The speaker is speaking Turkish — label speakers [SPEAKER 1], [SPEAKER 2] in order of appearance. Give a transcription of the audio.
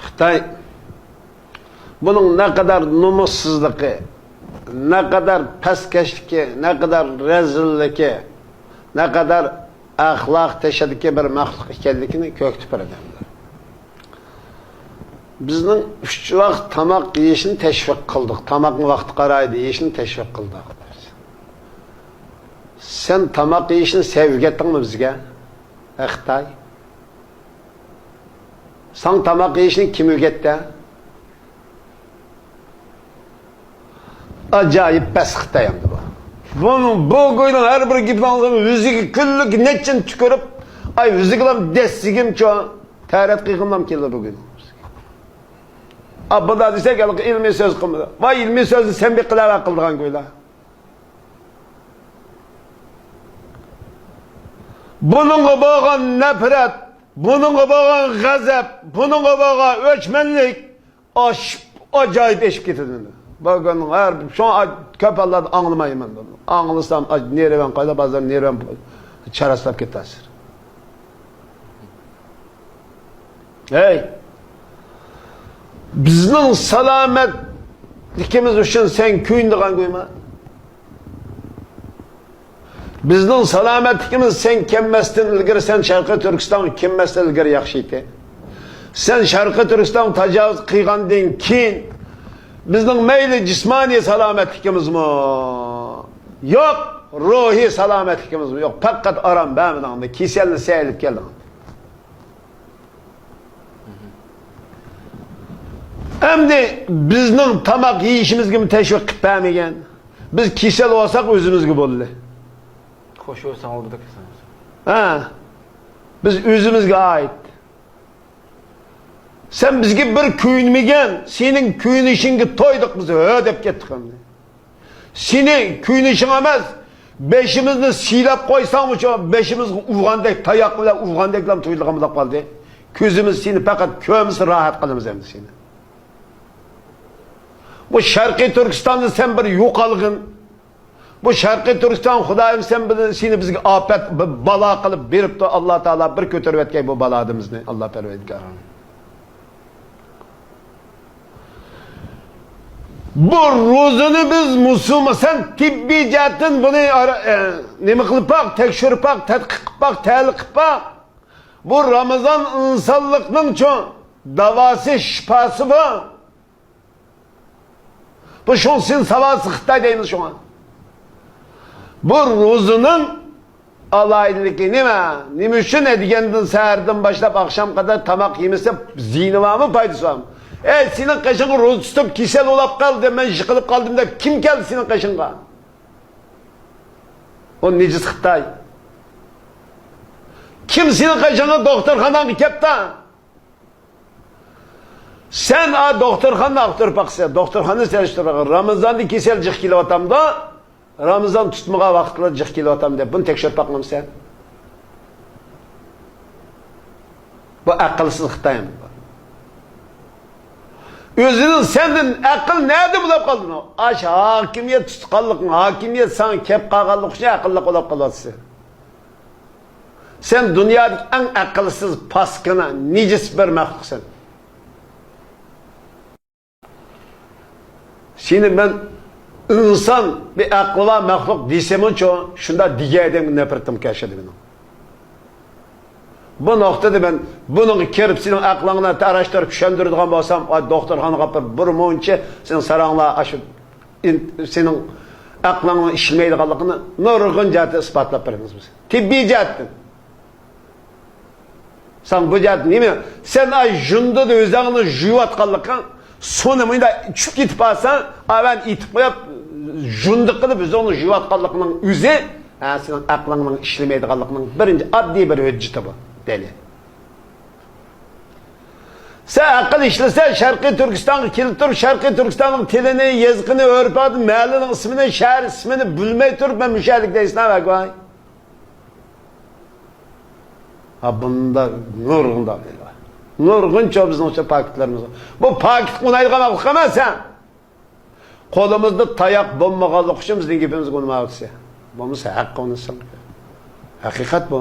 [SPEAKER 1] Xitay bunun ne kadar numussuzluğu, ne kadar peskeşliki, ne kadar rezilliki, ne kadar ahlak teşeddüki bir mahluk ekanligini köktüp edemler. Bizning 3 vaqt tamak yeyishni teşvik kıldık. Tamakni vaqti qaraydi yeyishni teşvik kıldık. Sen tamak yeyishni sevib ketdingmi bizga? Xitoy. Sen tamak yeyishni kim o'rgatdi? Acayip pes Xitoy endi bu. Bu ko'yning har bir gapini o'ziga kunlik nechin tükürüp ay o'ziga dessigim cho tarat qilg'imdan keldi bugun. Abba desek ilmiy so'z qilmadi. Voy ilmiy so'zni sen bir qilava qildigan ko'ylar. Bununla bo'lgan nafrat, bununla bo'lgan g'azab, bununla bo'lgan o'chmanlik acayip eşip getirdi. Bakın her şu an köpekler anlamayım ben. Anlasam nereye ben kayda bazen nereye ben çarasıp gitasır. Hey, bizning salomatligimiz uchun sen kuyundigan ko'yma. Bizning salomatligimiz sen kelmasdan ilgari sen Sharqiy Turkiston kelmasdan ilgari yaxshi edi. Sen Sharqiy Turkiston tajovuz qilgandan keyin bizning mayli jismoniy salomatligimizmi yo'q, ruhiy salomatligimizmi yo'q, faqat aram ba'midanda kasalni sayilib keldi. Endi bizning tamak yeyishimizga teşvik qilib bermagan. Biz kasal olsak o'zimizga bo'ldi.
[SPEAKER 2] Qo'shilsang oldida kasamiz.
[SPEAKER 1] Ha. Biz o'zimizga ait. Sen bizga bir kuyunmagan, senin kuyunishingga to'ydik biz, ho deb ketdik endi. Seni kuyunishing emas, beşimizni siylab qo'ysang o'sha beşimizga urgandek, tayoq bilan urgandeklam to'yilgan bo'lib qoldi. Ko'zimiz seni faqat ko'ramiz, rahat qilamiz endi seni. Bu Sharqiy Turkistonda sen bir yo'qolg'in. Bu Sharqiy Turkiston Xudoyim sen seni bizga afat, balo qilib beribdi. Alloh taolo bir ko'tarib o'tgan bu balodimizni. Alloh Parvardigor. Bu ro'zini biz musulmon sen tibbiy jihatdan buni nima qilib baq, tekshirib baq, tadqiq qilib baq, tahlil qilib baq. Bu Ramazon insonlikning cho'ng davosi, shifasi bu. Bu şun sin savası Xitay deyimiz şu an. Bu ro'zining alayligi nima? Nima uchun edigandan sahardan başlap akşam kadar tamak yemese ziyni var mı, faydası var mı? Senin kaşını ro'za tutib kesel olab qoldi, men yiqilib qoldim deb kim keldi senin kaşınga? O necis Xitay. Kim senin kaşını doktorxonaga kelibdi? Sen doktorxona aktor baksa, doktorxona çalıştırır. Ramazan'da kesel cık kilovatam da, Ramazan tutmağa vaxtla cık kilovatam de. Bunu tekşirip bakmam sen. Bu akılsız Xitayım. Özünün senden akıl nerede bulap kaldın o? Aş hakimiyet tutkallık mı? Hakimiyet sana kep kağallık için akıllık olap kalırsın. Sen dünyadaki en akılsız paskına, nicis bir mahluksun. Şimdi ben insan bir aklı var mahluk desemin çoğu şunda diye edeyim nefretim keşfedi benim. Bu noktada ben bunu kerip senin aklına araştırıp şöndürdüğüm olsam doktorxana kapır bir monça senin sarağına aşıp senin aklına işlemeydiğini nurgun cihati ispatlap veriniz biz. Tibbi cihatten. Sen bu cihat değil mi? Sen junda da özağını juyuvatkallıkın sonunda çüp gitip alsan, ben itip koyup, junduk kılıp biz onu juyuvatkallıkının üzü, senin aklının işlemeydiğinin birinci adli bir hücceti bu, deli. Sen akıl işlesen, Sharqiy Turkistonga kelib turib, Sharqiy Turkistonning tilini, yazg'ini, o'rpatini, mahallining ismini, shahar ismini bilmay turib, men mushalik deysan, voy. Ha bunda nurg'unda deylar. Nurg'uncha bizning o'sha paketlarimiz. Bu paket qo'naydigan vaqt emas sen. Qo'limizda tayoq bo'lmaganlik uchun bizning gapimizga unmamoqchi. Bo'lmasa haqqi unusan. Haqiqat bu.